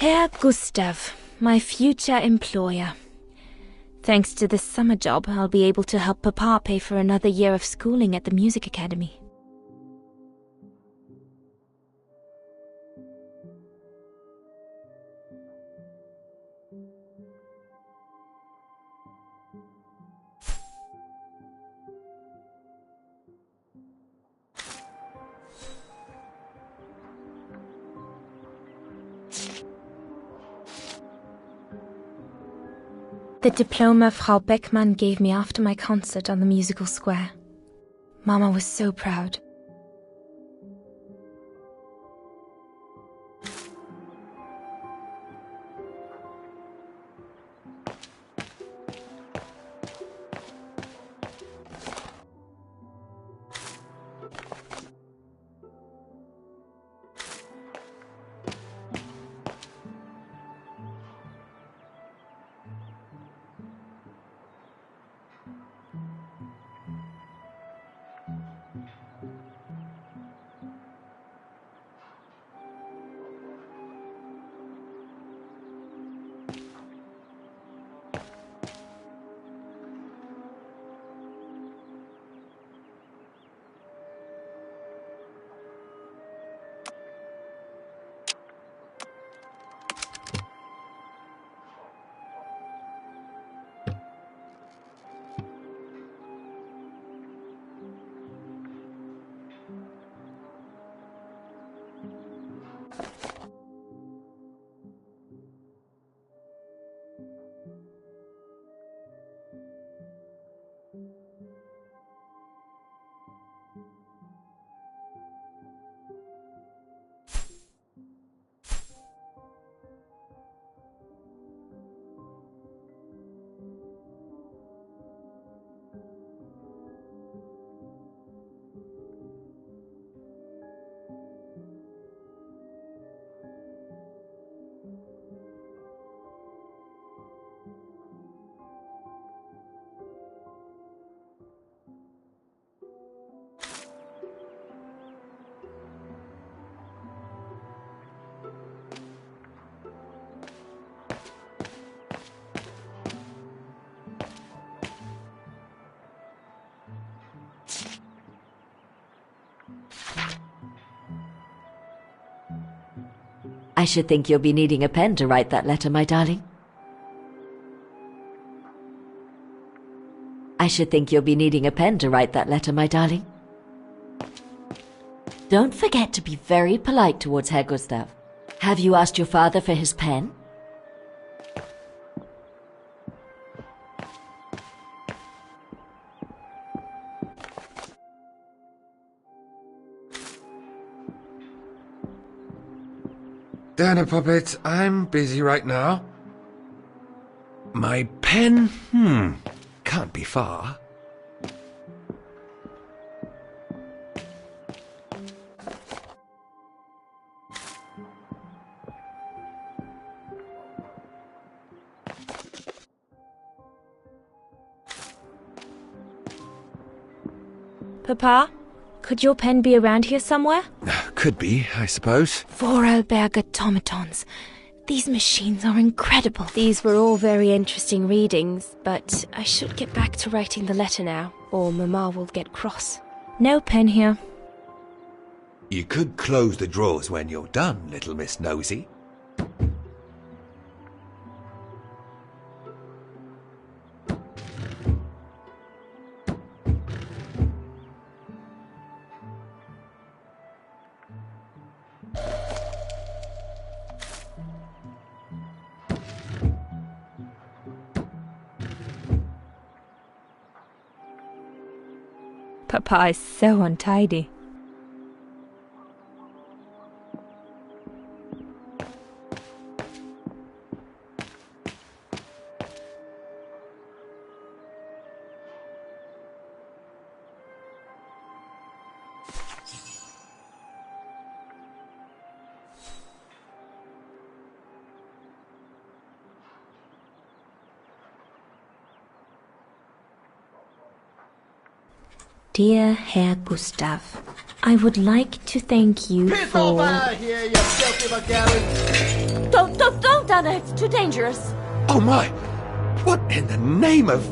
Herr Gustav, my future employer. Thanks to this summer job, I'll be able to help Papa pay for another year of schooling at the music academy. The diploma Frau Beckmann gave me after my concert on the musical square. Mama was so proud. I should think you'll be needing a pen to write that letter, my darling. I should think you'll be needing a pen to write that letter, my darling. Don't forget to be very polite towards Herr Gustav. Have you asked your father for his pen? Dinner, Puppet. I'm busy right now. My pen? Can't be far. Papa, could your pen be around here somewhere? Could be, I suppose. Vorarlberg automatons. These machines are incredible. These were all very interesting readings, but I should get back to writing the letter now, or Mama will get cross. No pen here. You could close the drawers when you're done, little Miss Nosy. Papa is so untidy. Dear Herr Gustav, I would like to thank you Piss for... off out of here, you filthy McGarren! Don't, Anna, it's too dangerous. Oh my! What in the name of...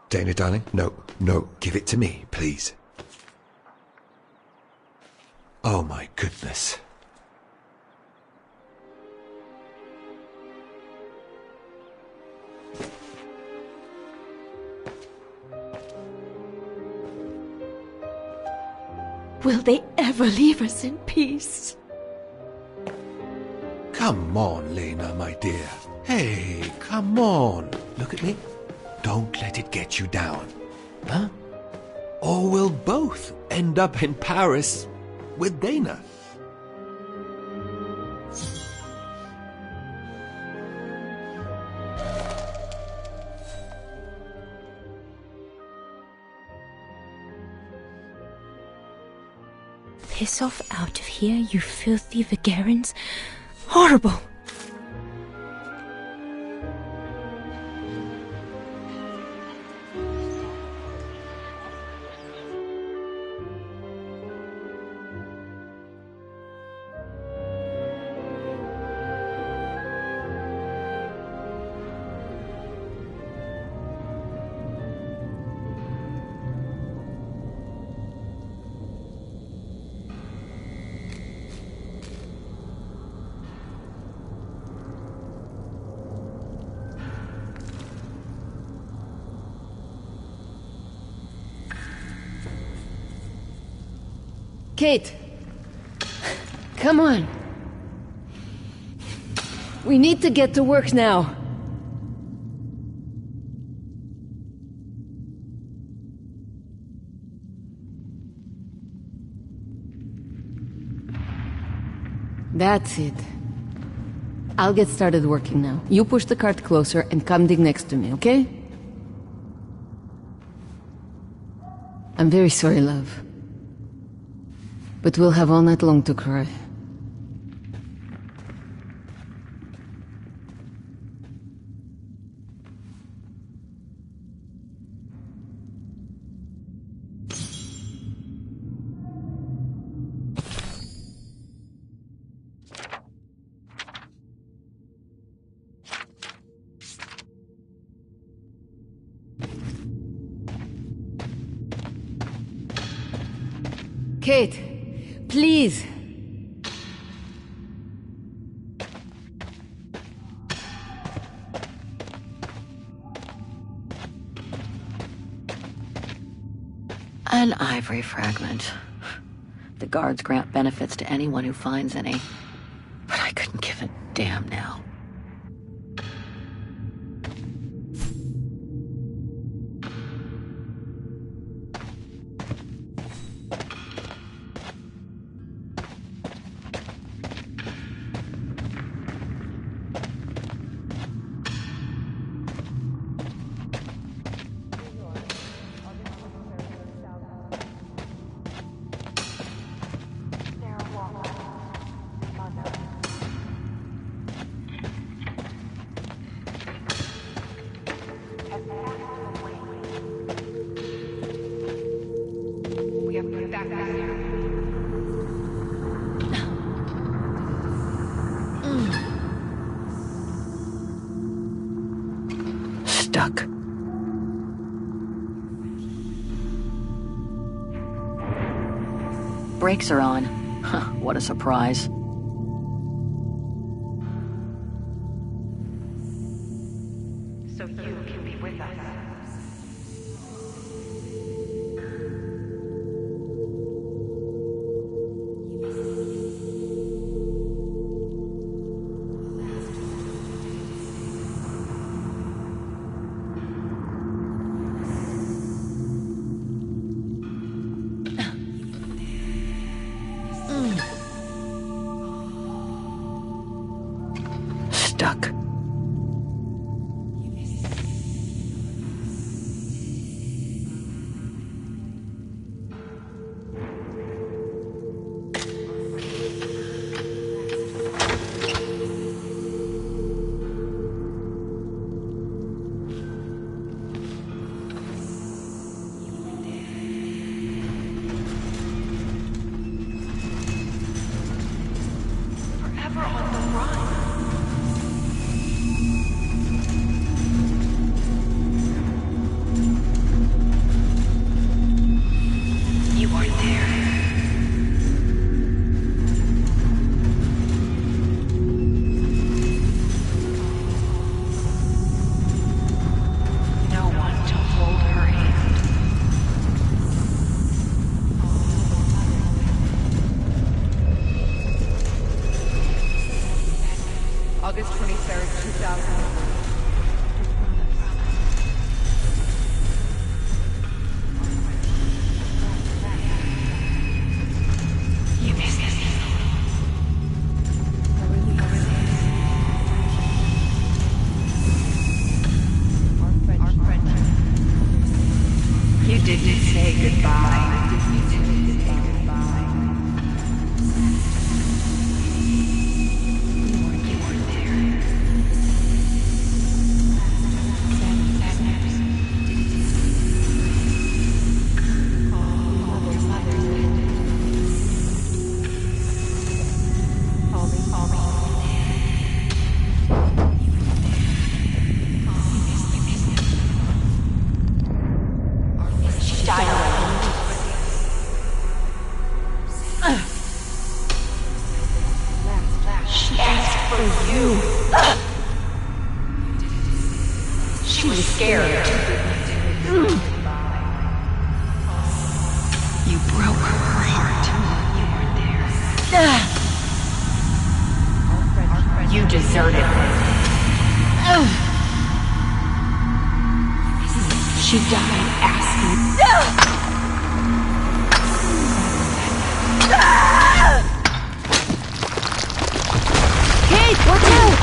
Dana, darling, no, give it to me, please. Oh my goodness. Will they ever leave us in peace? Come on, Lena, my dear. Hey, come on. Look at me. Don't let it get you down. Huh? Or we'll both end up in Paris with Dana. Piss off out of here, you filthy Vagarans. Horrible! Kate! Come on! We need to get to work now! That's it. I'll get started working now. You push the cart closer and come dig next to me, okay? I'm very sorry, love. But we'll have all night long to cry. Kate, please! An ivory fragment. The guards grant benefits to anyone who finds any. But I couldn't give a damn now. Stuck. Brakes are on. Huh, what a surprise. So you can be with us. Stuck. say goodbye. She was scared. You broke her heart. You deserted her. She died asking. Kate, watch out!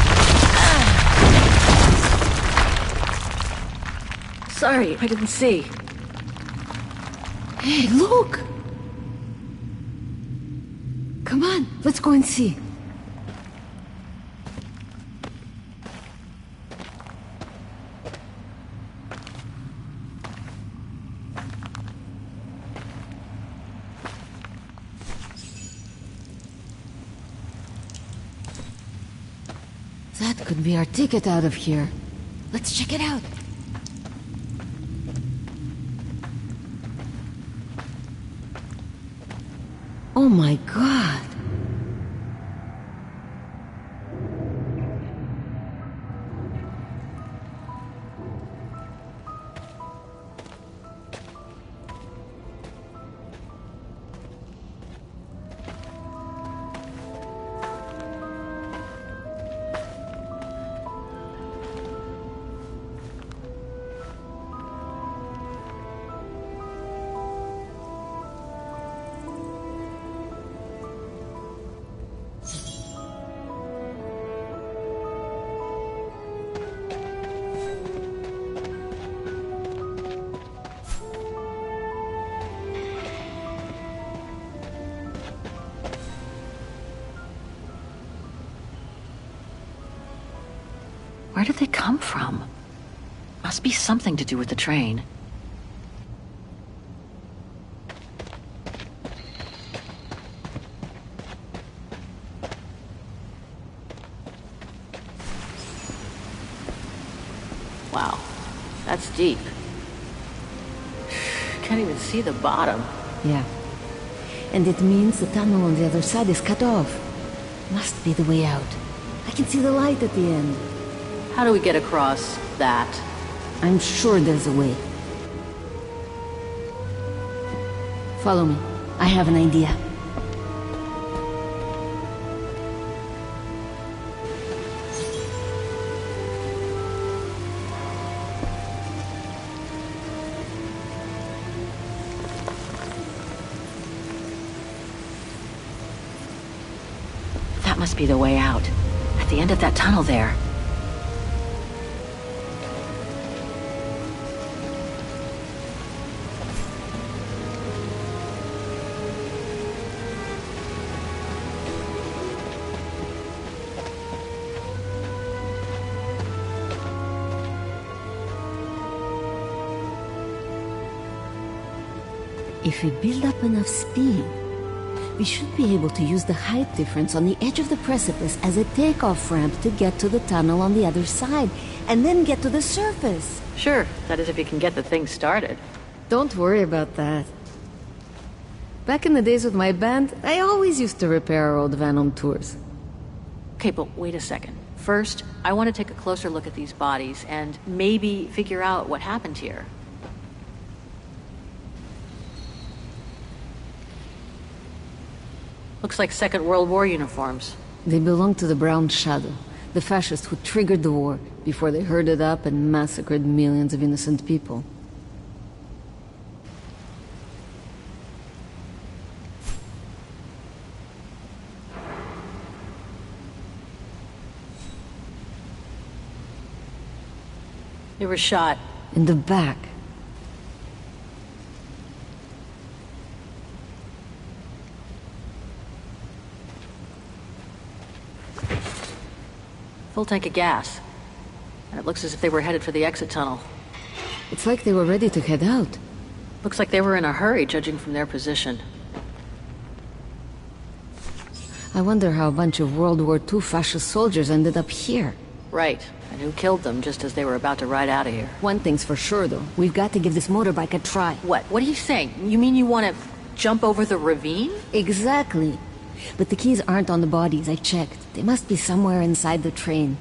Sorry, I didn't see. Hey, look! Come on, let's go and see. That could be our ticket out of here. Let's check it out. Oh my god! Where did they come from? Must be something to do with the train. Wow, that's deep. Can't even see the bottom. Yeah. And it means the tunnel on the other side is cut off. Must be the way out. I can see the light at the end. How do we get across that? I'm sure there's a way. Follow me. I have an idea. That must be the way out. At the end of that tunnel there. If we build up enough speed, we should be able to use the height difference on the edge of the precipice as a takeoff ramp to get to the tunnel on the other side, and then get to the surface. Sure, that is if you can get the thing started. Don't worry about that. Back in the days with my band, I always used to repair our old van on tours. Okay, but wait a second. First, I want to take a closer look at these bodies and maybe figure out what happened here. Looks like Second World War uniforms. They belong to the Brown Shadow, the fascists who triggered the war before they herded up and massacred millions of innocent people. They were shot. In the back. Full tank of gas. And it looks as if they were headed for the exit tunnel. It's like they were ready to head out. Looks like they were in a hurry, judging from their position. I wonder how a bunch of World War II fascist soldiers ended up here. Right. And who killed them just as they were about to ride out of here. One thing's for sure, though. We've got to give this motorbike a try. What? What are you saying? You mean you want to jump over the ravine? Exactly. But the keys aren't on the bodies, I checked. They must be somewhere inside the train.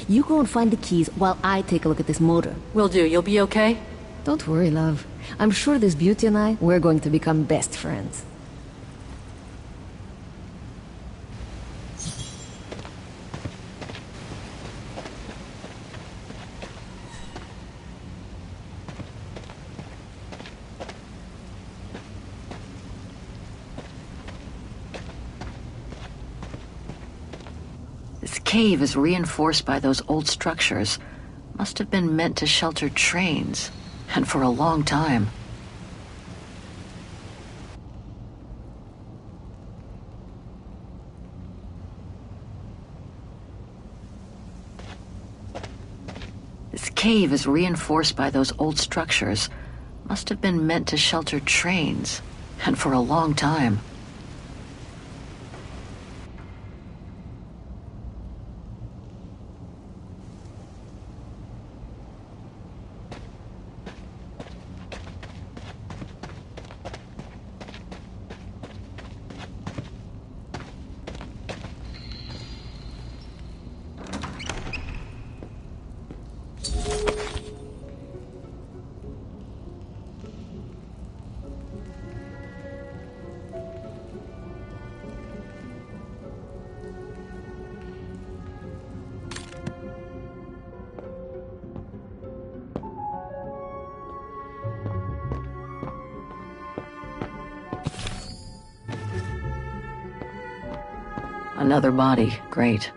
You go and find the keys while I take a look at this motor. Will do. You'll be okay? Don't worry, love. I'm sure this beauty and I, we're going to become best friends. This cave is reinforced by those old structures. Must have been meant to shelter trains. And for a long time. This cave is reinforced by those old structures. Must have been meant to shelter trains. And for a long time. Another body. Great.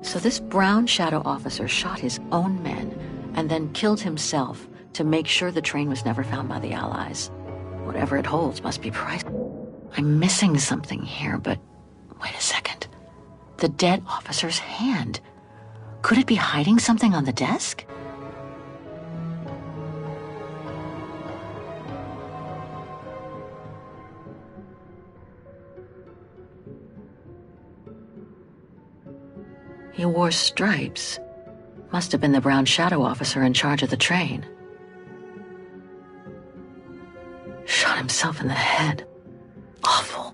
So this brown shadow officer shot his own men and then killed himself to make sure the train was never found by the Allies. Whatever it holds must be priceless. I'm missing something here, but wait a second. The dead officer's hand. Could it be hiding something on the desk? He wore stripes. Must have been the brown shadow officer in charge of the train. Shot himself in the head. Awful.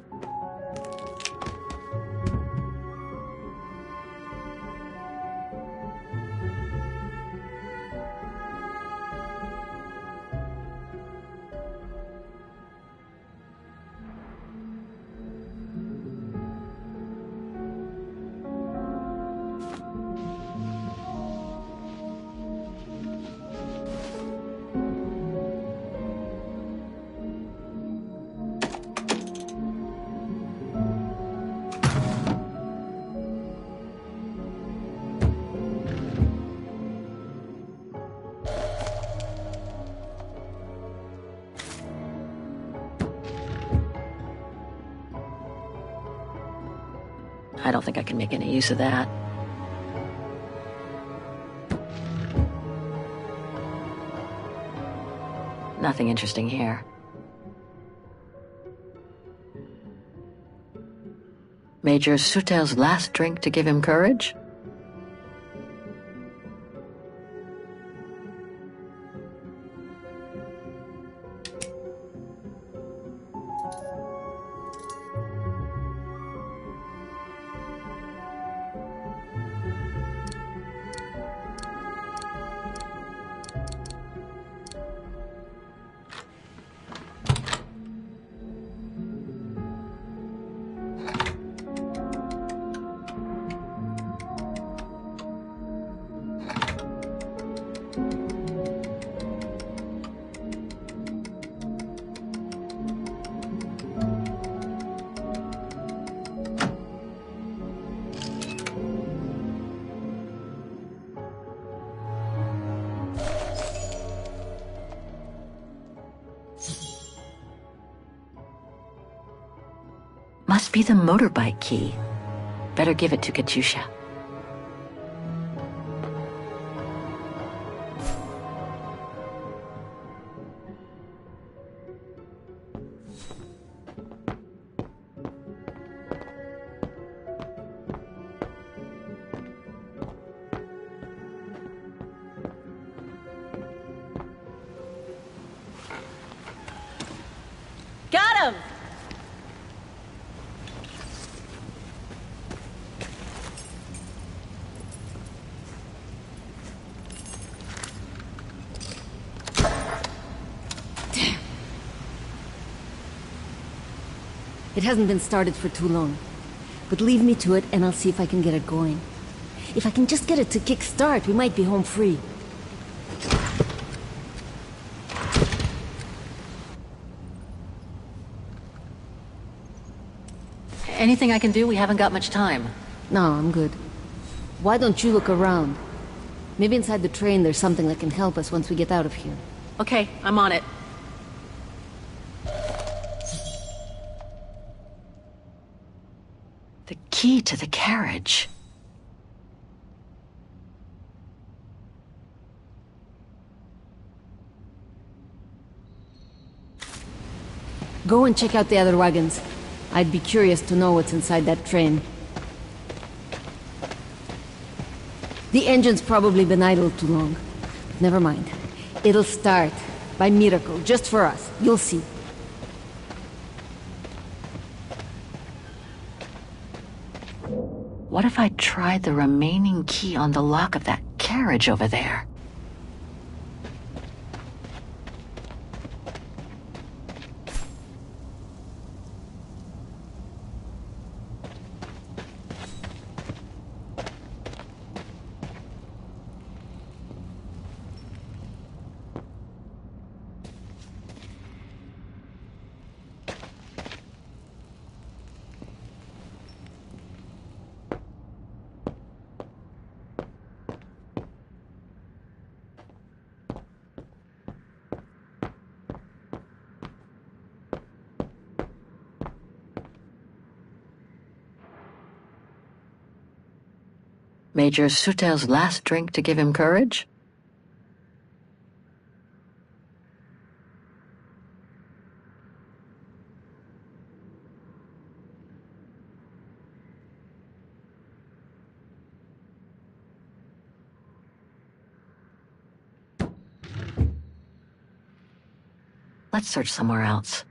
I don't think I can make any use of that. Nothing interesting here. Major Sutel's last drink to give him courage? Must be the motorbike key. Better give it to Katusha. Got him! It hasn't been started for too long. But leave me to it and I'll see if I can get it going. If I can just get it to kick-start, we might be home free. Anything I can do? We haven't got much time. No, I'm good. Why don't you look around? Maybe inside the train there's something that can help us once we get out of here. Okay, I'm on it. The key to the carriage. Go and check out the other wagons. I'd be curious to know what's inside that train. The engine's probably been idle too long. Never mind. It'll start. By miracle, just for us. You'll see. What if I tried the remaining key on the lock of that carriage over there? Major Sutel's last drink to give him courage? Let's search somewhere else.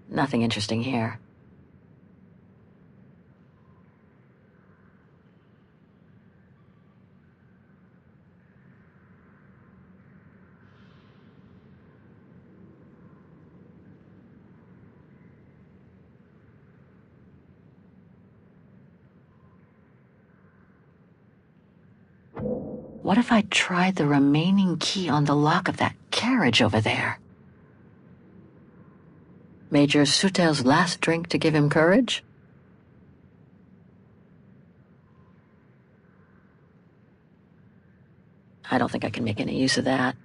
Nothing interesting here. What if I tried the remaining key on the lock of that carriage over there? Major Sutel's last drink to give him courage? I don't think I can make any use of that.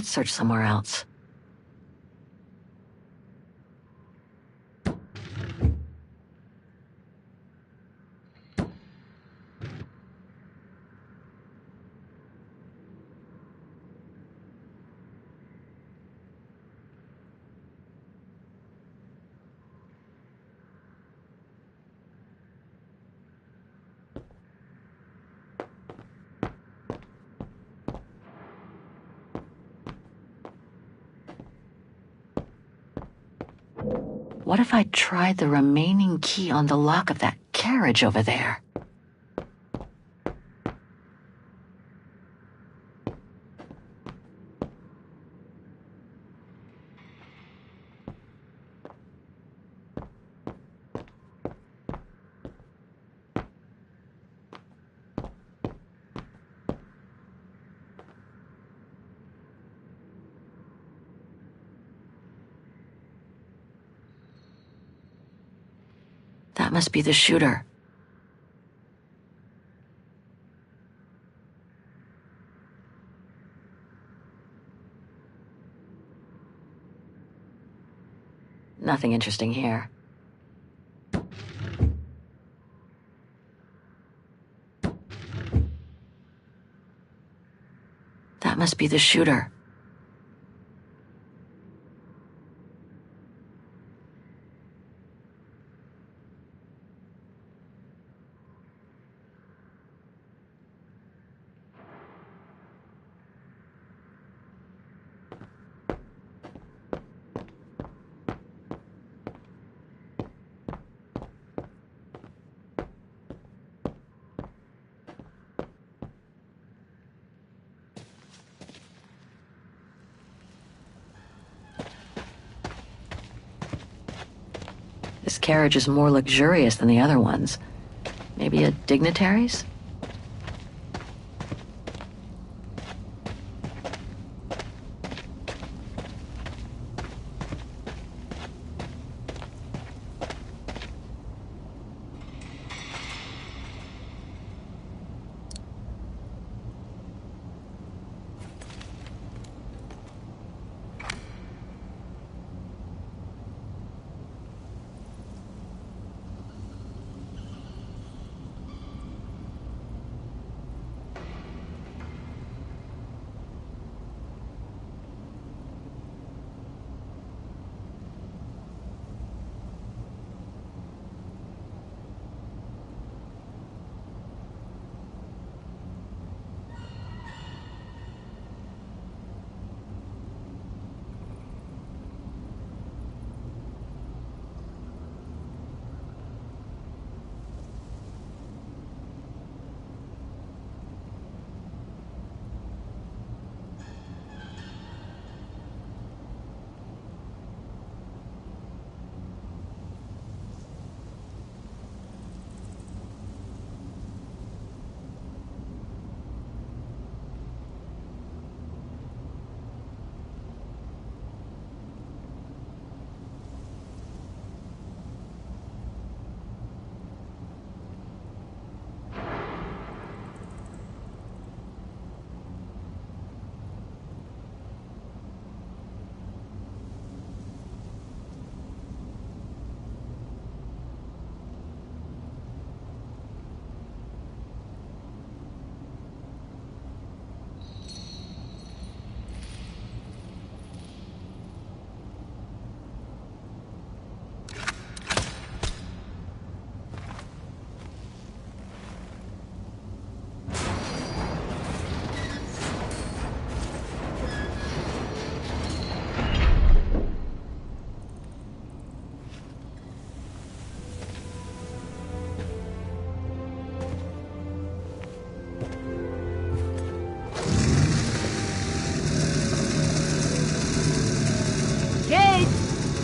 Let's search somewhere else. What if I tried the remaining key on the lock of that carriage over there? That must be the shooter. Nothing interesting here. That must be the shooter. This carriage is more luxurious than the other ones. Maybe a dignitary's?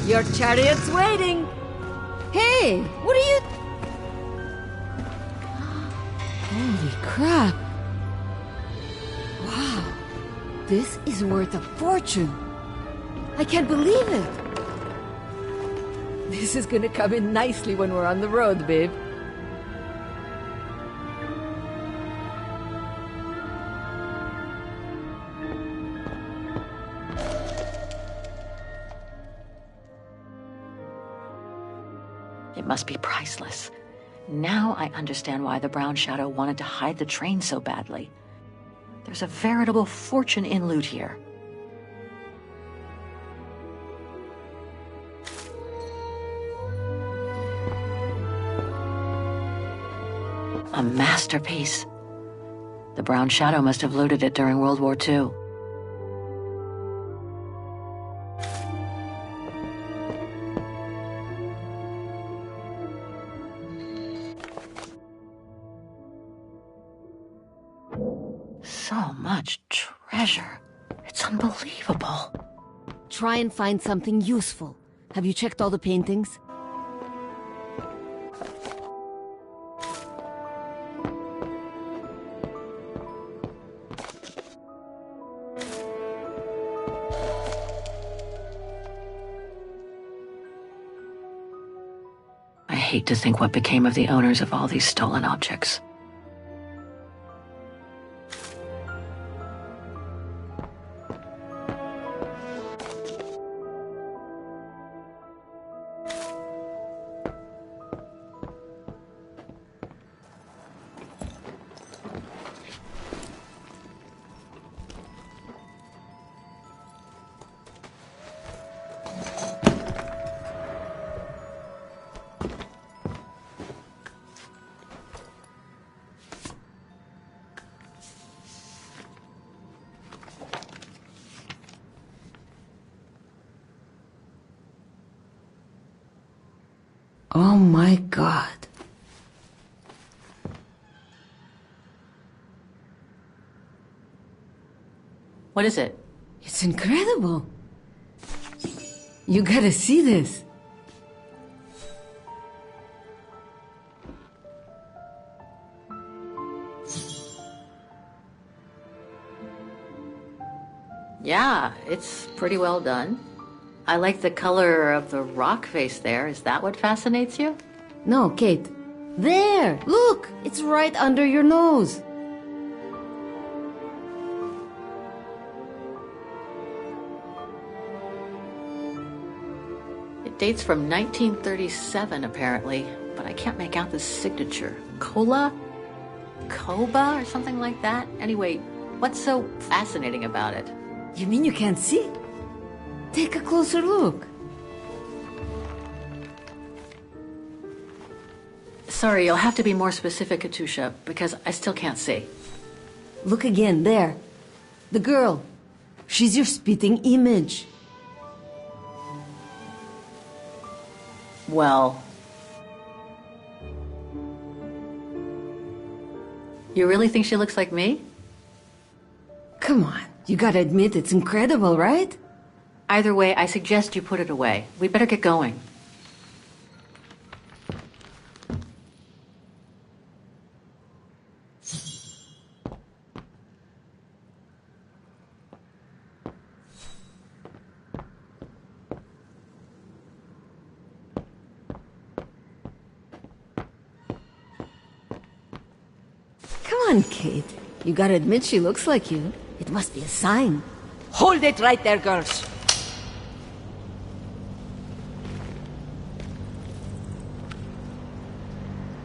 Your chariot's waiting. Hey, what are you... Holy crap. Wow. This is worth a fortune. I can't believe it. This is gonna come in nicely when we're on the road, babe. It must be priceless. Now I understand why the Brown Shadow wanted to hide the train so badly. There's a veritable fortune in loot here. A masterpiece. The Brown Shadow must have looted it during World War II. So much treasure. It's unbelievable. Try and find something useful. Have you checked all the paintings? I hate to think what became of the owners of all these stolen objects. Oh my God. What is it? It's incredible. You gotta see this. Yeah, it's pretty well done. I like the color of the rock face there. Is that what fascinates you? No, Kate. There! Look! It's right under your nose. It dates from 1937, apparently, but I can't make out the signature. Cola? Koba or something like that? Anyway, what's so fascinating about it? You mean you can't see? Take a closer look. Sorry, you'll have to be more specific, Katusha, because I still can't see. Look again, there. The girl. She's your spitting image. Well... You really think she looks like me? Come on, you gotta admit it's incredible, right? Either way, I suggest you put it away. We'd better get going. Come on, Kate. You gotta admit she looks like you. It must be a sign. Hold it right there, girls.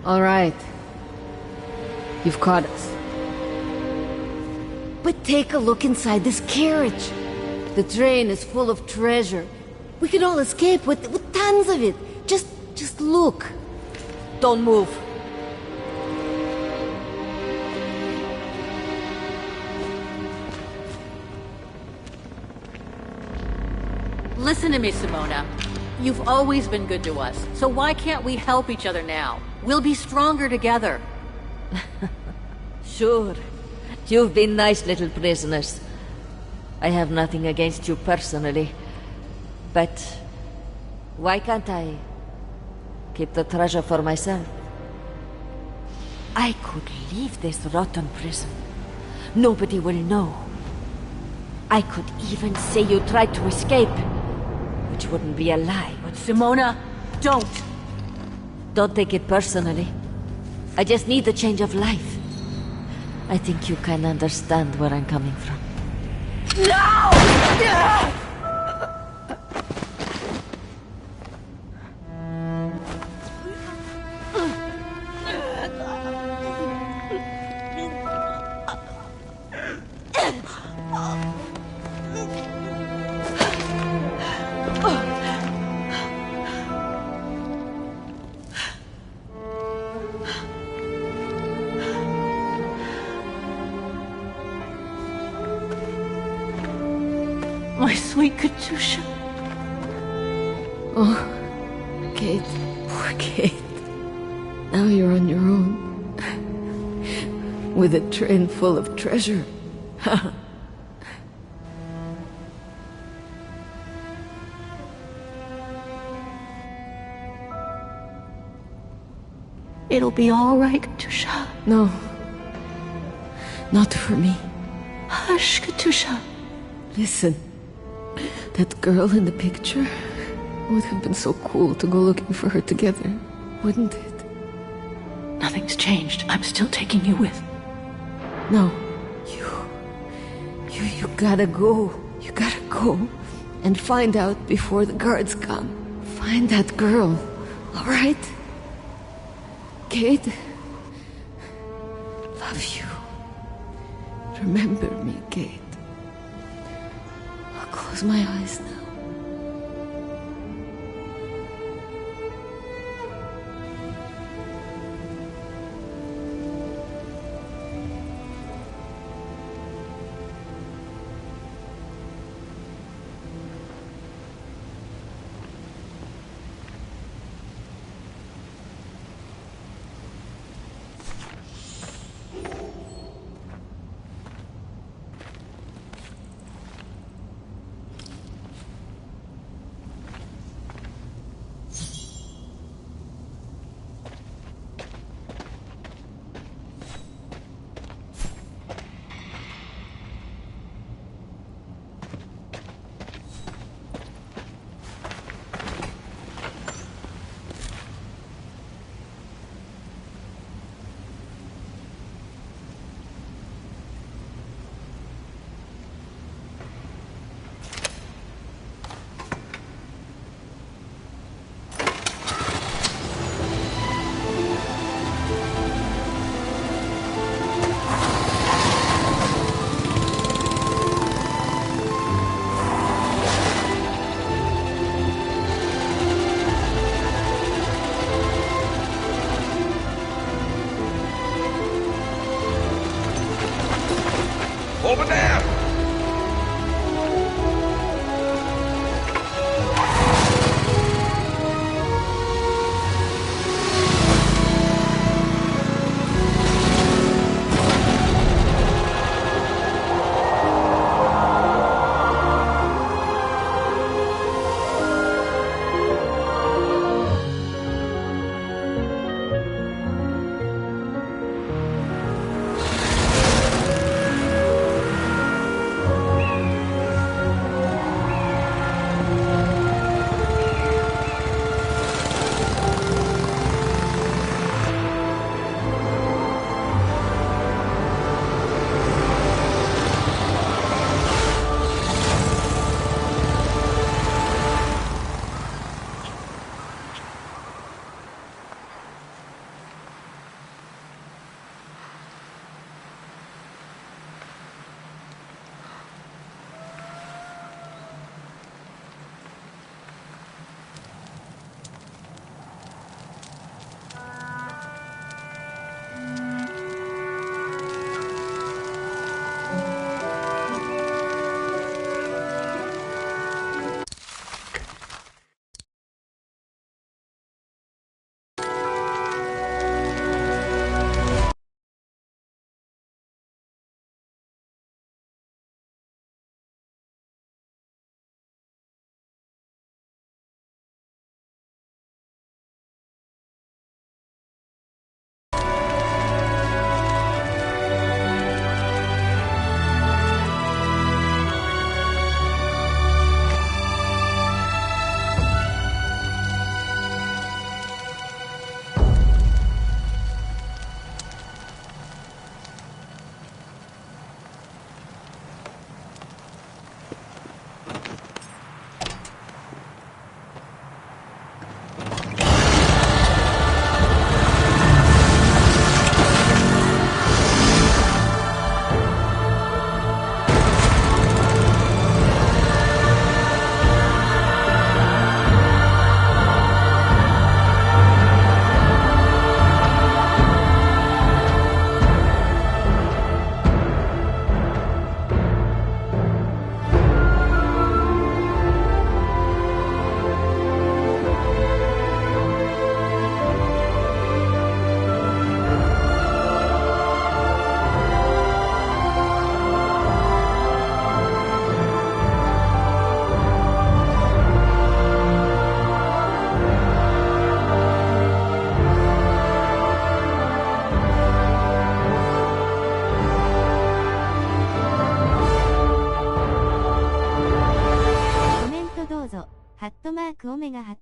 All right. You've caught us. But take a look inside this carriage. The train is full of treasure. We can all escape with tons of it. Just look. Don't move. Listen to me, Simona. You've always been good to us, so why can't we help each other now? We'll be stronger together. Sure. You've been nice little prisoners. I have nothing against you personally. But why can't I keep the treasure for myself? I could leave this rotten prison. Nobody will know. I could even say you tried to escape, which wouldn't be a lie. But Simona, don't! Don't take it personally. I just need a change of life. I think you can understand where I'm coming from. No! Oh, Kate, poor Kate. Now you're on your own. With a train full of treasure. It'll be all right, Katusha. No. Not for me. Hush, Katusha. Listen. That girl in the picture would have been so cool to go looking for her together, wouldn't it? Nothing's changed. I'm still taking you with. No. You gotta go. You gotta go and find out before the guards come. Find that girl, all right? Kate? Love you. Remember me, Kate. I'll close my eyes now.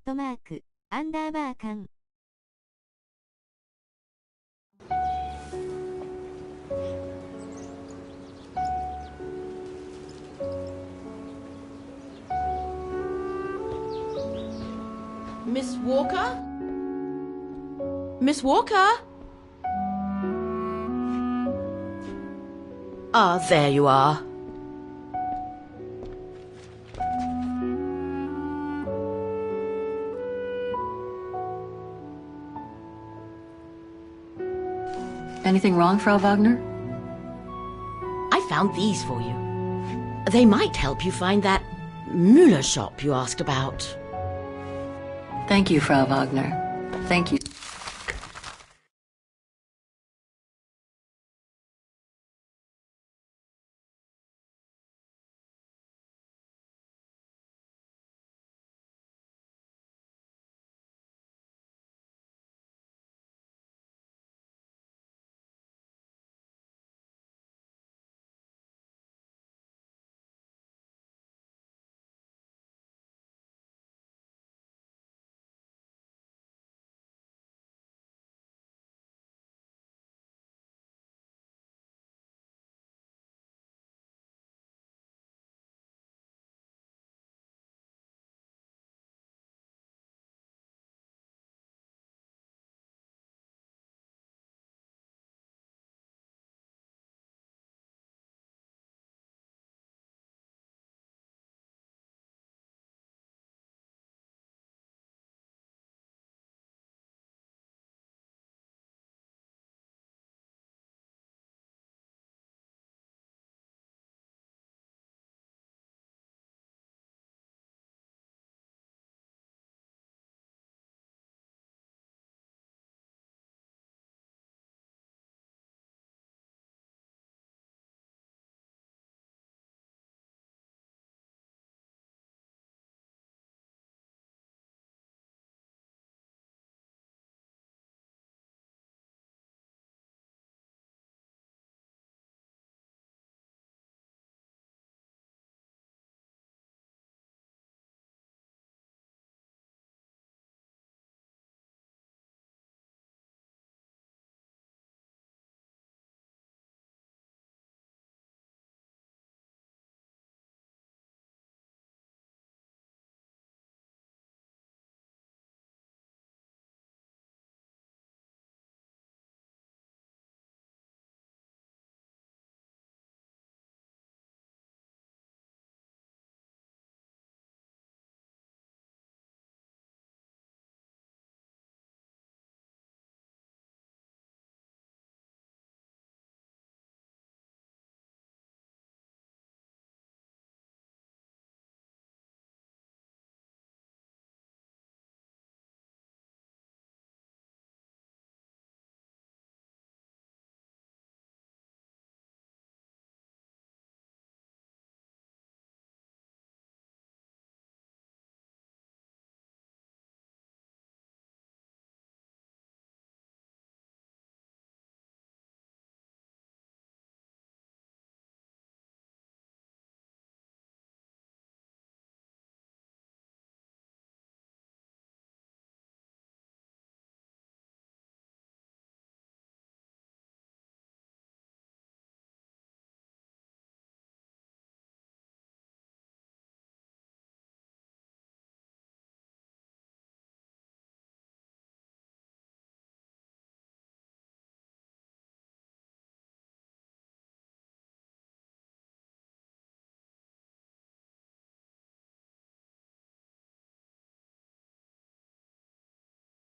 @_kan Miss Walker? Miss Walker? Ah, there you are. Anything wrong, Frau Wagner? I found these for you. They might help you find that Müller shop you asked about. Thank you, Frau Wagner. Thank you.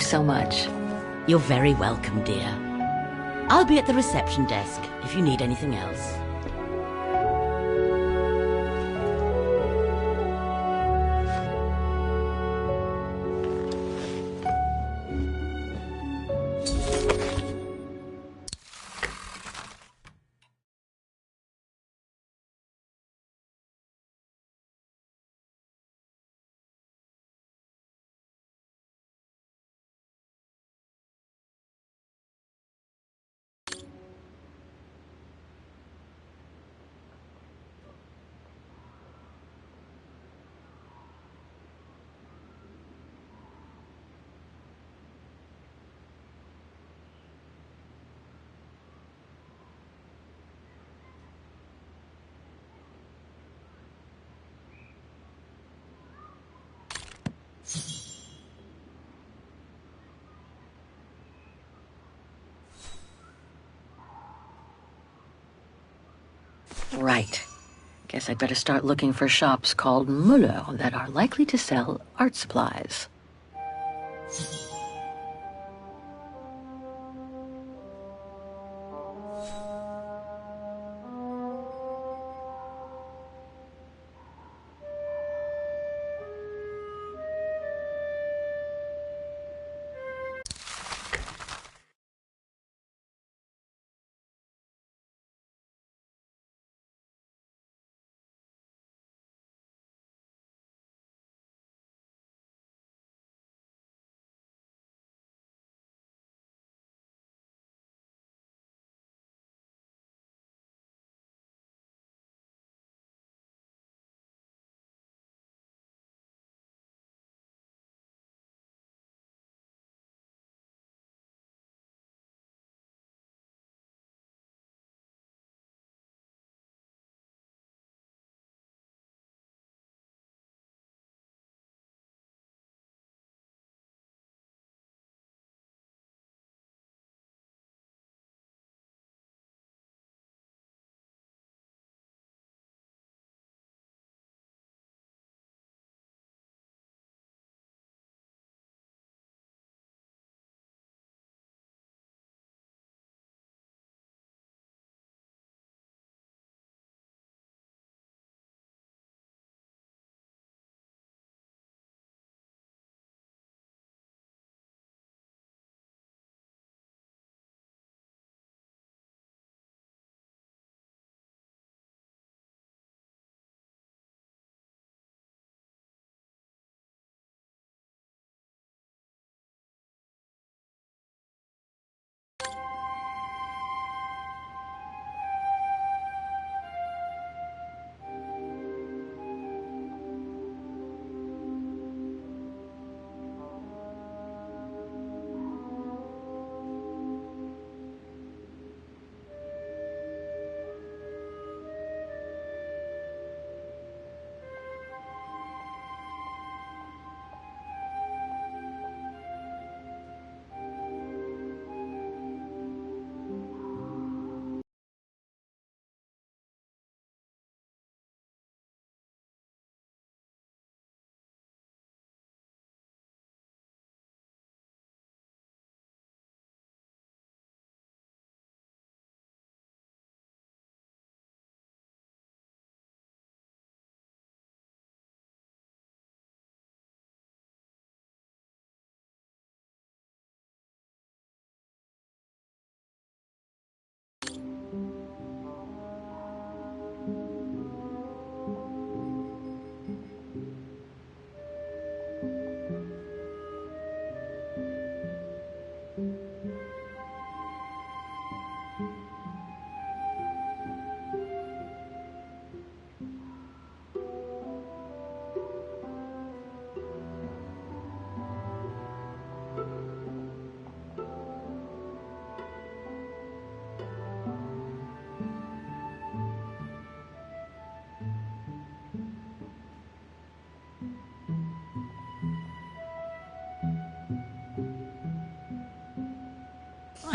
So much. You're very welcome, dear. I'll be at the reception desk if you need anything else. Right. Guess I'd better start looking for shops called Muller that are likely to sell art supplies.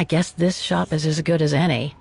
I guess this shop is as good as any.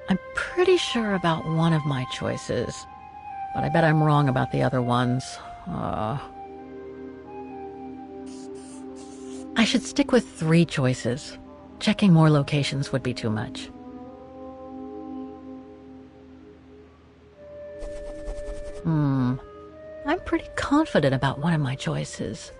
I'm pretty sure about one of my choices, but I bet I'm wrong about the other ones. I should stick with 3 choices. Checking more locations would be too much. I'm pretty confident about one of my choices.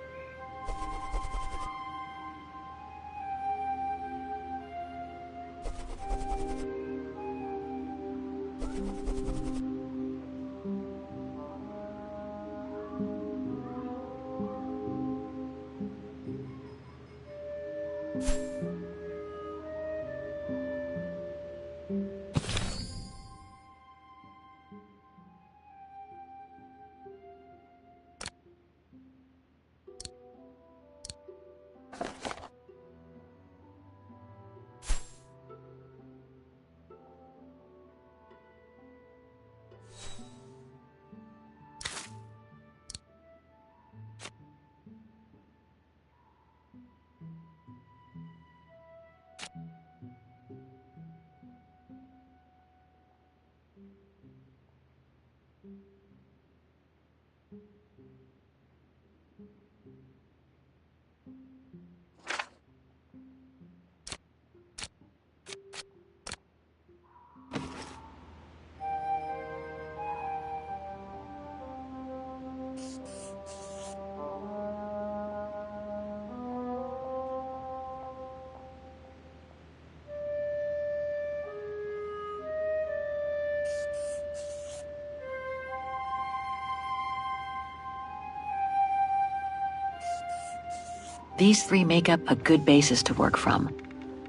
These three make up a good basis to work from.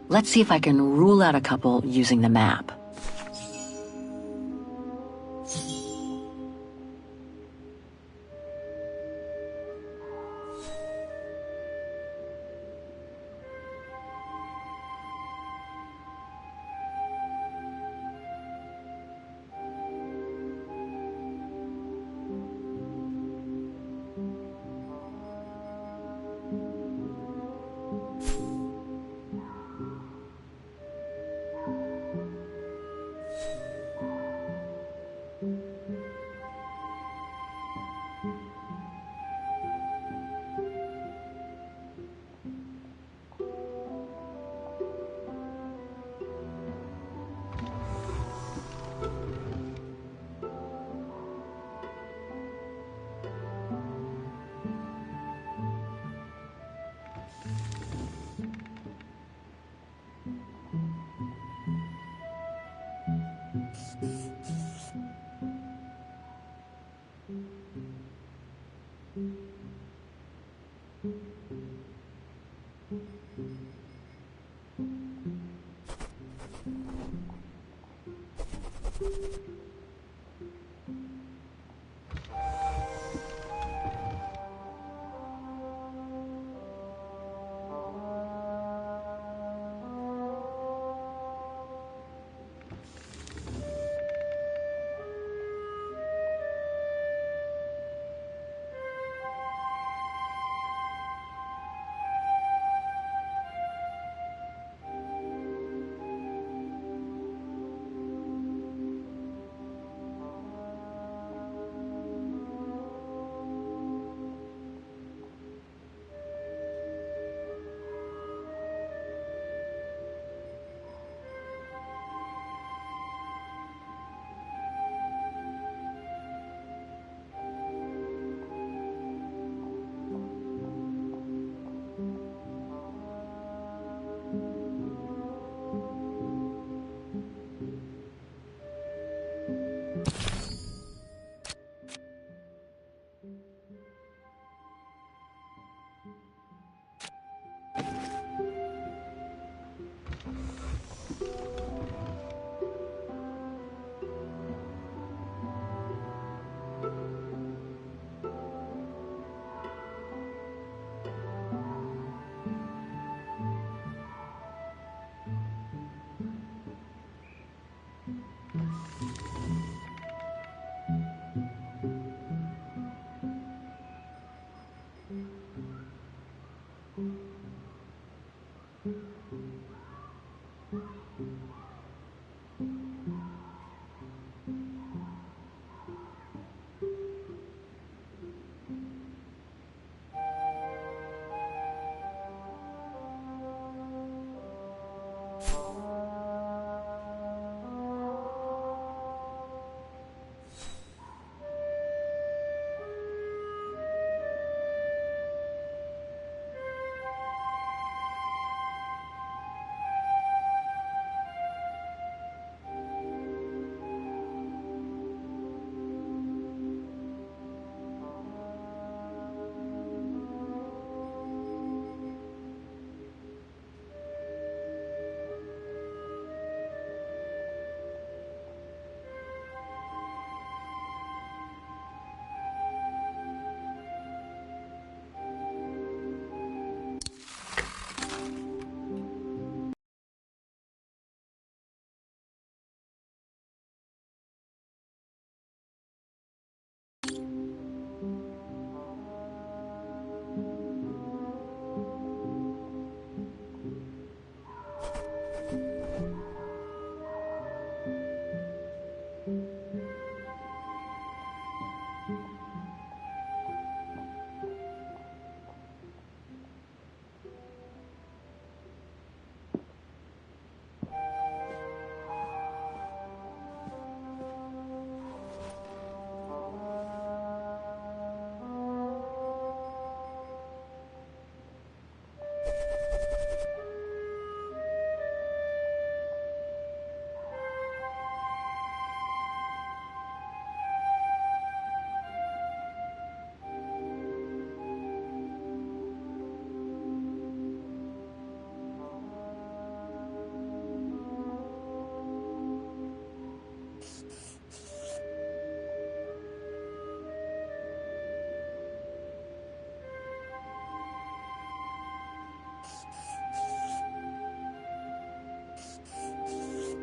Let's see if I can rule out a couple using the map.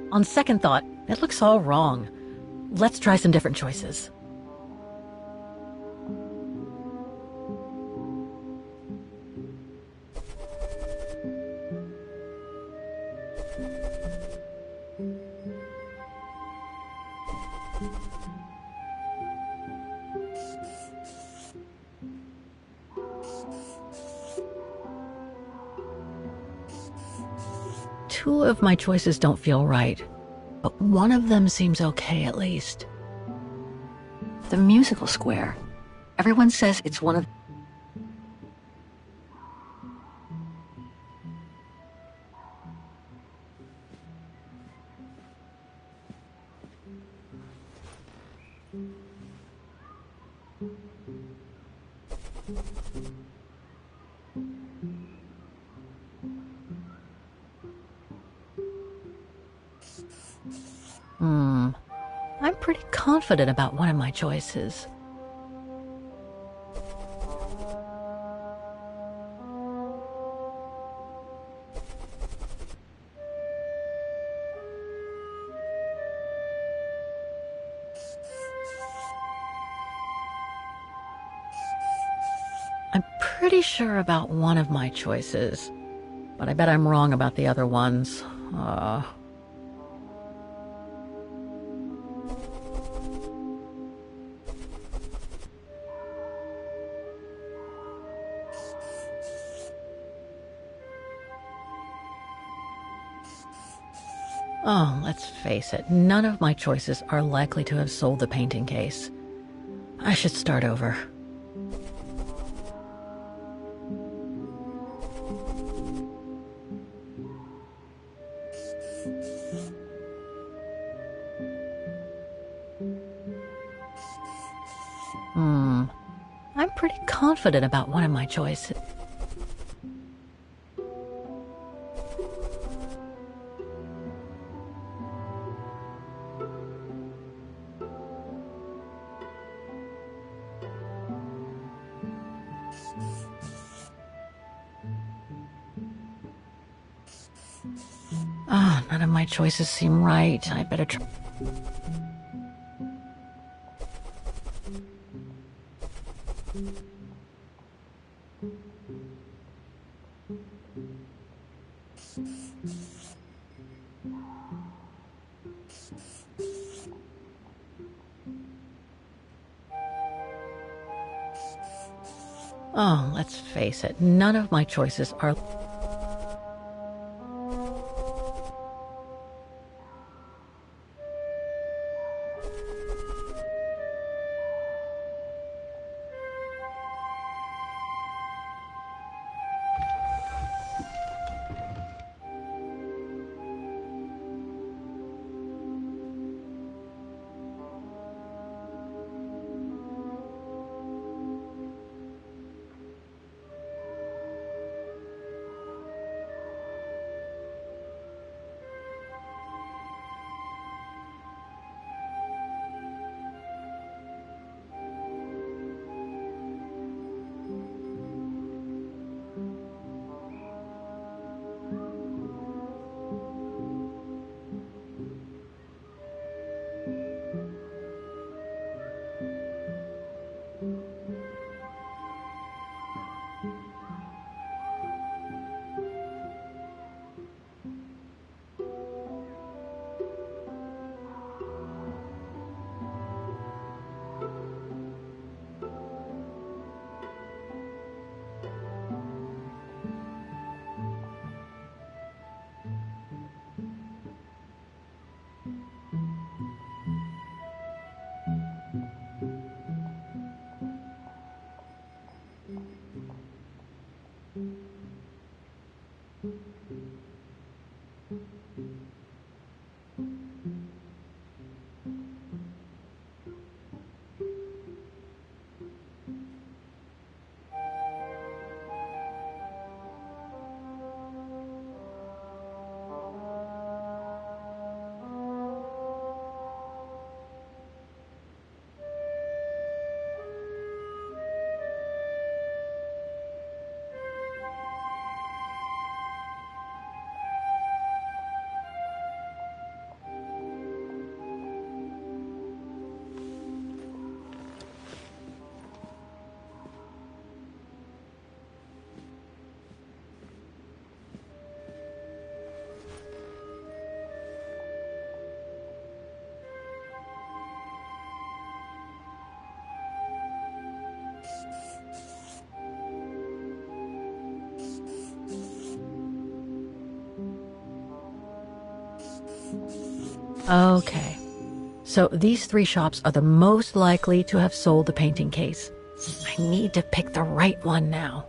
On second thought, it looks all wrong. Let's try some different choices. Two of my choices don't feel right, but one of them seems okay at least. The musical square. Everyone says it's one of... I'm pretty confident about one of my choices. I'm pretty sure about one of my choices, but I bet I'm wrong about the other ones. Oh, let's face it, none of my choices are likely to have sold the painting case. I should start over. I'm pretty confident about one of my choices. None of my choices seem right. I better try. Oh, let's face it, none of my choices are... Okay. So these three shops are the most likely to have sold the painting case. I need to pick the right one now.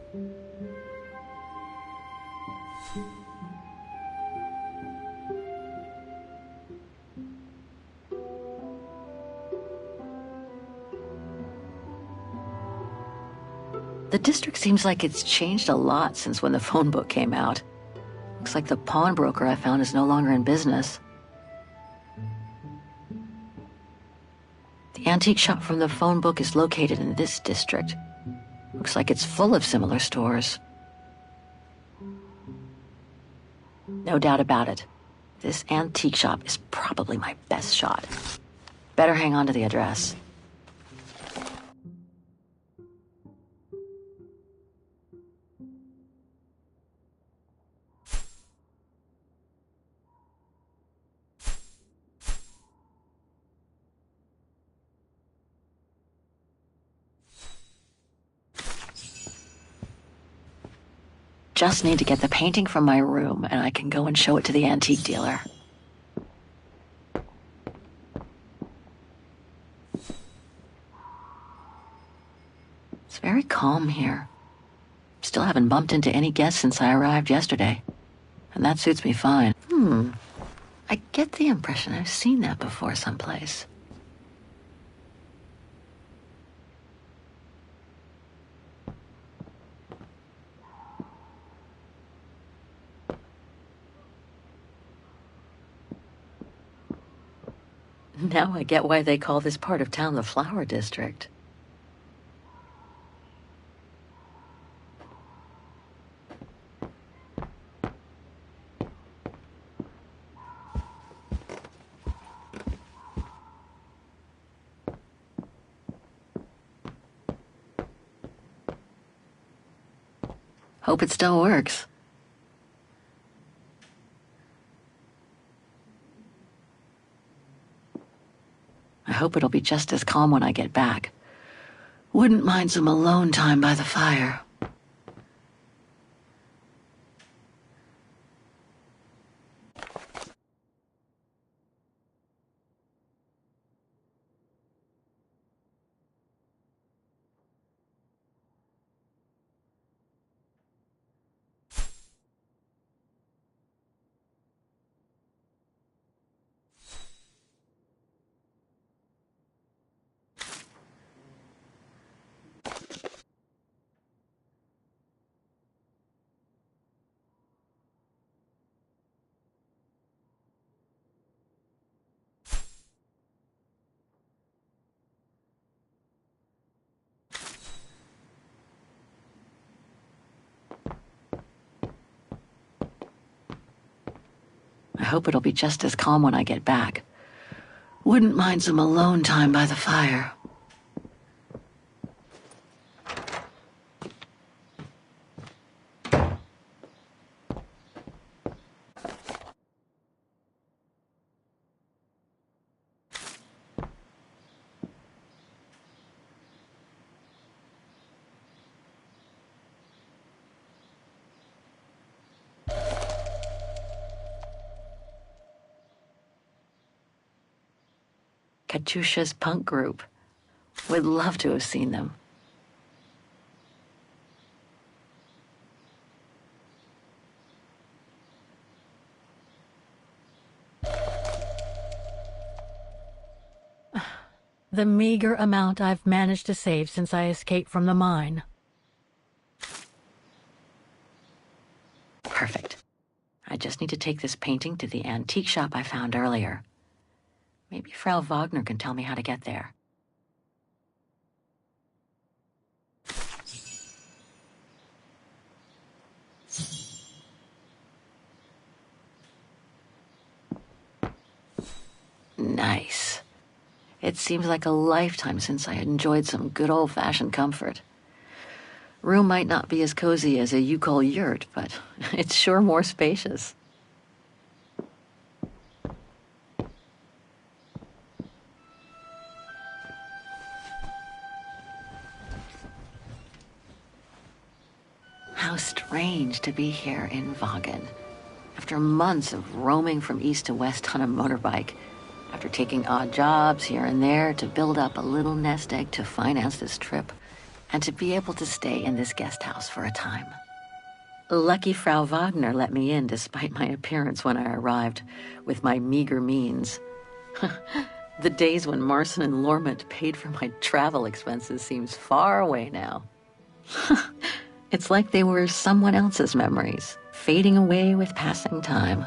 The district seems like it's changed a lot since when the phone book came out. Looks like the pawnbroker I found is no longer in business. The antique shop from the phone book is located in this district. Looks like it's full of similar stores. No doubt about it. This antique shop is probably my best shot. Better hang on to the address. Just need to get the painting from my room, and I can go and show it to the antique dealer. It's very calm here. Still haven't bumped into any guests since I arrived yesterday, and that suits me fine. I get the impression I've seen that before someplace. Now I get why they call this part of town the Flower District. Hope it still works. I hope it'll be just as calm when I get back. Wouldn't mind some alone time by the fire. I hope it'll be just as calm when I get back. Wouldn't mind some alone time by the fire. Katusha's punk group. Would love to have seen them. The meager amount I've managed to save since I escaped from the mine. Perfect. I just need to take this painting to the antique shop I found earlier. Maybe Frau Wagner can tell me how to get there. Nice. It seems like a lifetime since I enjoyed some good old-fashioned comfort. Room might not be as cozy as a you-call yurt, but it's sure more spacious. strange to be here in Vaughan. After months of roaming from east to west on a motorbike, after taking odd jobs here and there to build up a little nest egg to finance this trip, and to be able to stay in this guest house for a time. Lucky Frau Wagner let me in despite my appearance when I arrived, with my meager means. The days when Marson and Lormont paid for my travel expenses seems far away now. It's like they were someone else's memories, fading away with passing time.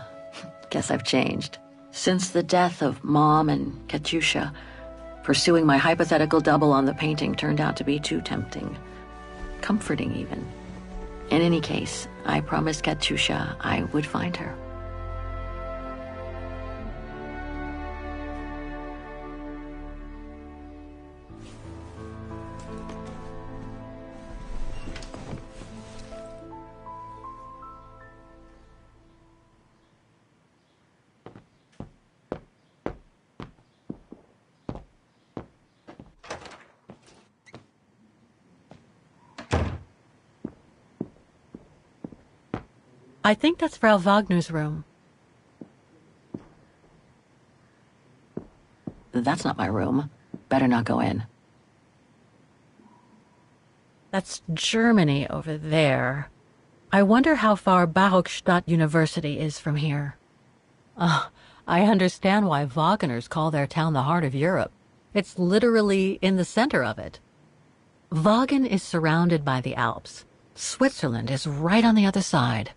Guess I've changed. Since the death of Mom and Katyusha, pursuing my hypothetical double on the painting turned out to be too tempting. Comforting, even. In any case, I promised Katyusha I would find her. I think that's Frau Wagner's room. That's not my room. Better not go in. That's Germany over there. I wonder how far Barockstadt University is from here. I understand why Wagners call their town the heart of Europe. It's literally in the center of it. Wagen is surrounded by the Alps. Switzerland is right on the other side.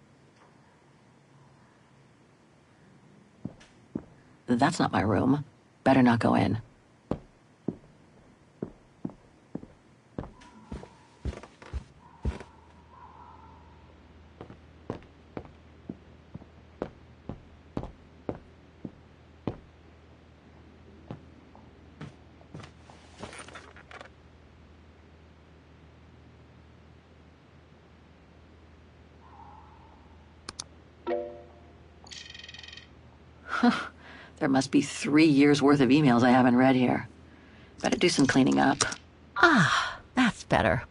That's not my room. Better not go in. There must be 3 years' worth of emails I haven't read here. Better do some cleaning up. Ah, that's better.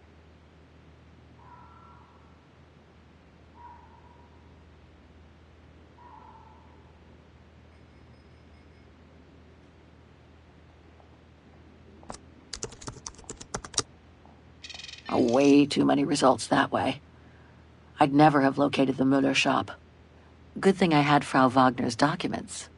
Way too many results that way. I'd never have located the Müller shop. Good thing I had Frau Wagner's documents.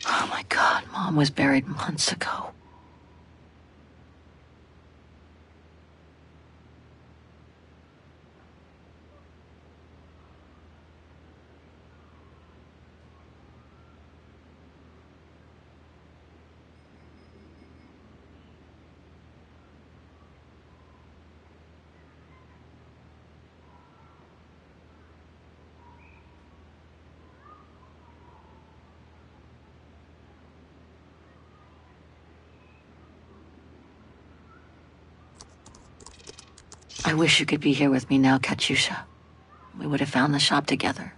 Oh my God, Mom was buried months ago. I wish you could be here with me now, Katyusha. We would have found the shop together.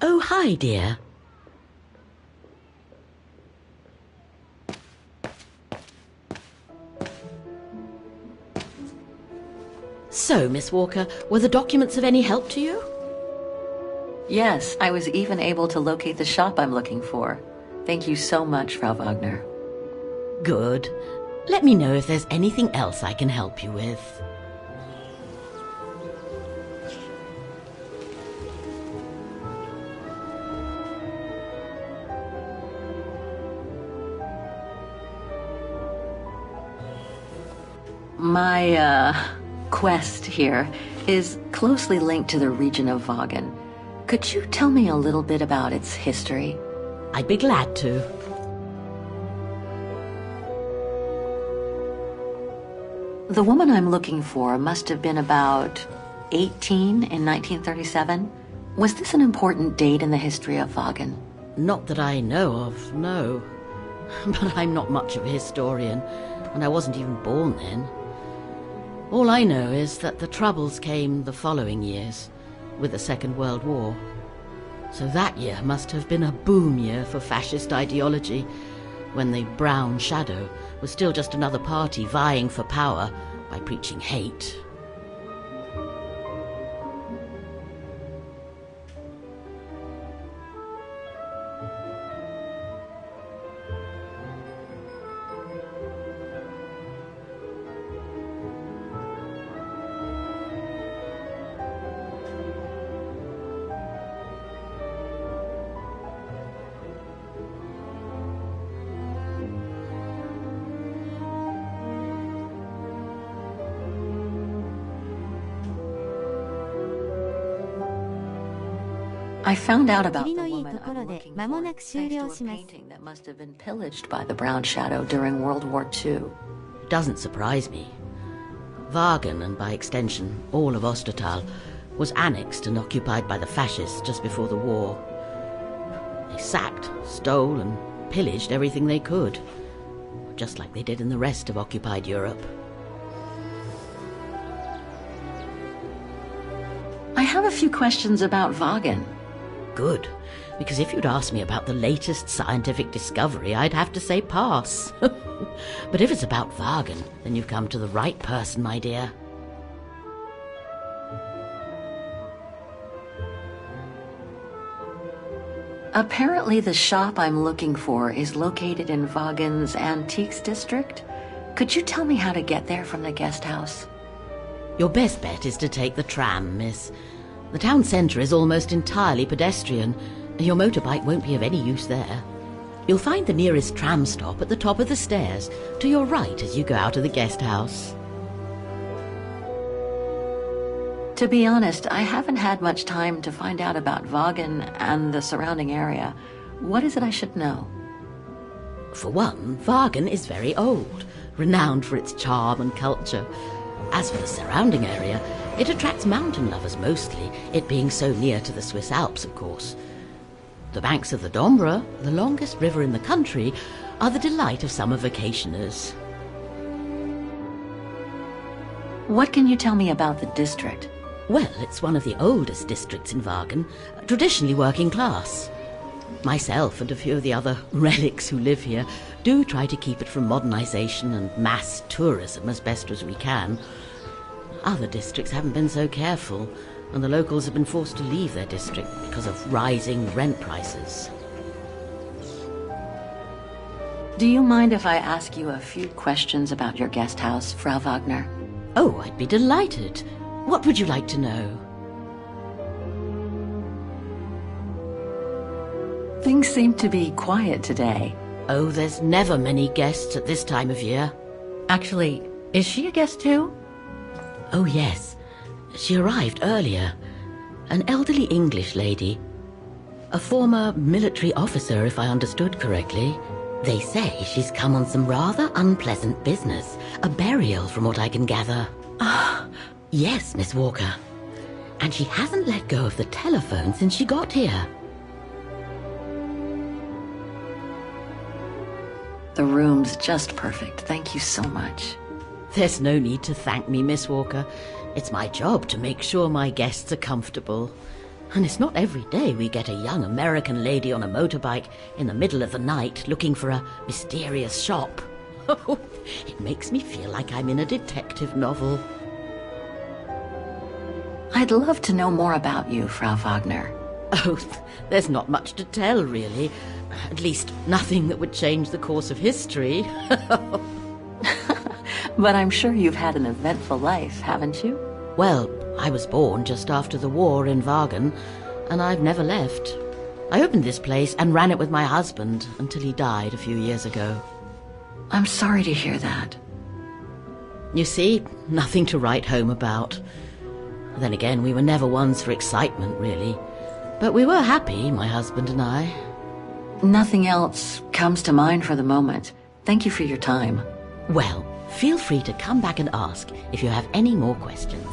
Oh, hi, dear. So, Miss Walker, were the documents of any help to you? Yes, I was even able to locate the shop I'm looking for. Thank you so much, Frau Wagner. Good. Let me know if there's anything else I can help you with. My, quest here is closely linked to the region of Vagen. Could you tell me a little bit about its history? I'd be glad to. The woman I'm looking for must have been about 18 in 1937. Was this an important date in the history of Vagen? Not that I know of, no. But I'm not much of a historian, and I wasn't even born then. All I know is that the Troubles came the following years, with the Second World War. So that year must have been a boom year for fascist ideology, when the Brown Shadow was still just another party vying for power by preaching hate. I found out about the woman I'm looking for thanks to a painting that must have been pillaged by the Brown Shadow during World War II. Doesn't surprise me. Vagen, and by extension all of Ostertal, was annexed and occupied by the fascists just before the war. They sacked, stole and pillaged everything they could, just like they did in the rest of occupied Europe. I have a few questions about Vagen. Good, because if you'd asked me about the latest scientific discovery, I'd have to say pass. But if it's about Vagen, then you've come to the right person, my dear. Apparently the shop I'm looking for is located in Vagen's Antiques District. Could you tell me how to get there from the guest house? Your best bet is to take the tram, miss. The town centre is almost entirely pedestrian, and your motorbike won't be of any use there. You'll find the nearest tram stop at the top of the stairs, to your right as you go out of the guest house. To be honest, I haven't had much time to find out about Vagen and the surrounding area. What is it I should know? For one, Vagen is very old, renowned for its charm and culture. As for the surrounding area, it attracts mountain lovers mostly, it being so near to the Swiss Alps, of course. The banks of the Dombra, the longest river in the country, are the delight of summer vacationers. What can you tell me about the district? Well, it's one of the oldest districts in Vagen, traditionally working class. Myself and a few of the other relics who live here do try to keep it from modernization and mass tourism as best as we can. Other districts haven't been so careful, and the locals have been forced to leave their district because of rising rent prices. Do you mind if I ask you a few questions about your guest house, Frau Wagner? Oh, I'd be delighted. What would you like to know? Things seem to be quiet today. Oh, there's never many guests at this time of year. Actually, is she a guest too? Oh, yes. She arrived earlier. An elderly English lady. A former military officer, if I understood correctly. They say she's come on some rather unpleasant business. A burial, from what I can gather. Ah. Yes, Miss Walker. And she hasn't let go of the telephone since she got here. The room's just perfect. Thank you so much. There's no need to thank me, Miss Walker. It's my job to make sure my guests are comfortable. And it's not every day we get a young American lady on a motorbike in the middle of the night looking for a mysterious shop. It makes me feel like I'm in a detective novel. I'd love to know more about you, Frau Wagner. Oh, there's not much to tell, really. At least nothing that would change the course of history. But I'm sure you've had an eventful life, haven't you? Well, I was born just after the war in Wagen, and I've never left. I opened this place and ran it with my husband until he died a few years ago. I'm sorry to hear that. You see, nothing to write home about. Then again, we were never ones for excitement, really. But we were happy, my husband and I. Nothing else comes to mind for the moment. Thank you for your time. Well, feel free to come back and ask if you have any more questions.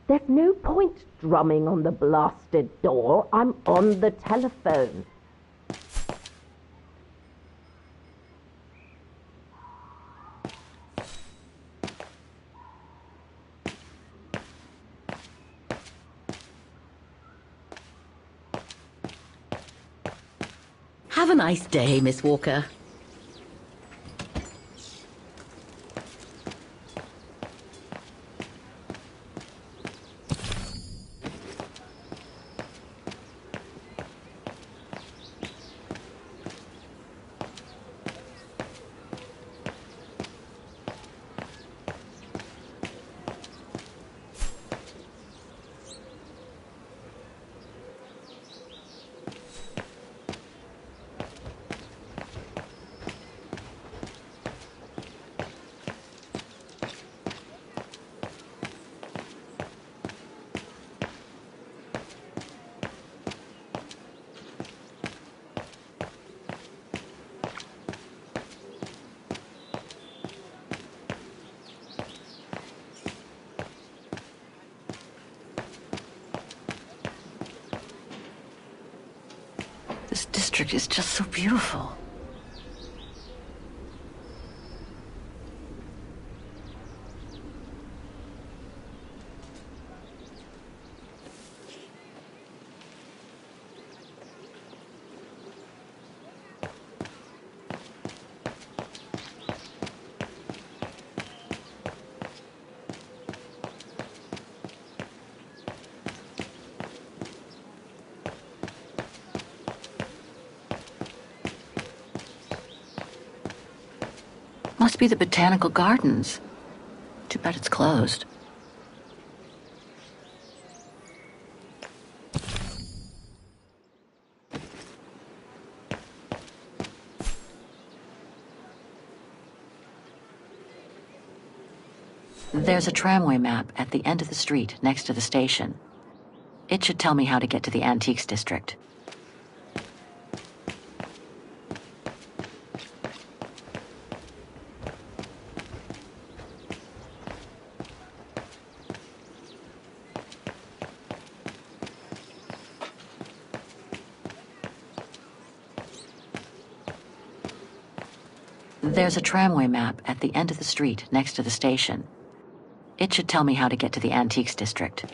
There's no point drumming on the blasted door. I'm on the telephone. Have a nice day, Miss Walker. This district is just so beautiful. Must be the botanical gardens. Too bad it's closed. There's a tramway map at the end of the street next to the station. It should tell me how to get to the Antiques District. There's a tramway map at the end of the street next to the station. It should tell me how to get to the Antiques District.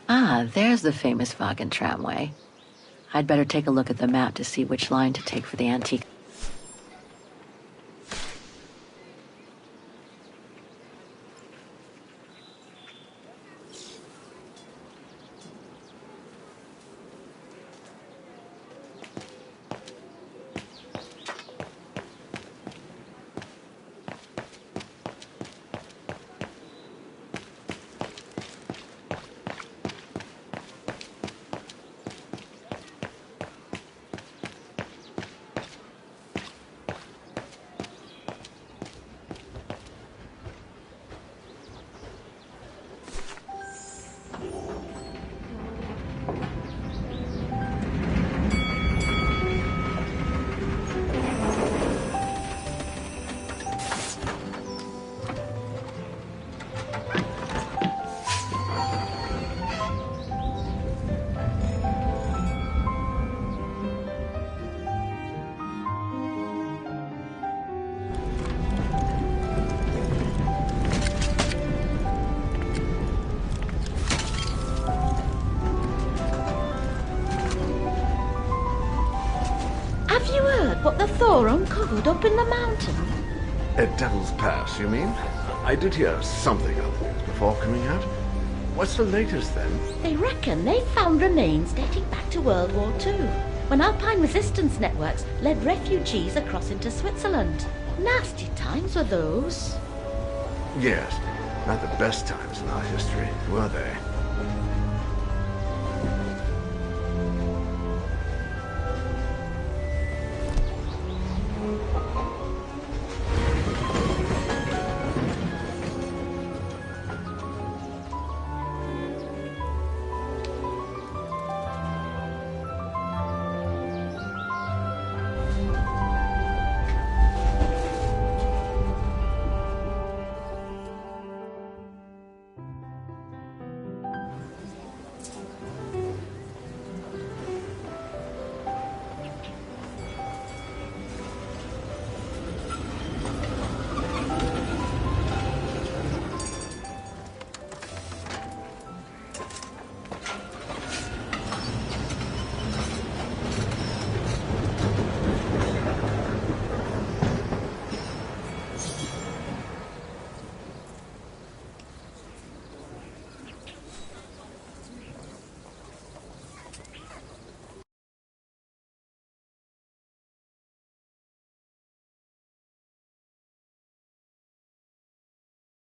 Ah, there's the famous Wagen tramway. I'd better take a look at the map to see which line to take for the antique. What the Thor uncovered up in the mountain? At Devil's Pass, you mean? I did hear something of it before coming out. What's the latest, then? They reckon they found remains dating back to World War II, when Alpine resistance networks led refugees across into Switzerland. Nasty times were those. Yes, not the best times in our history, were they?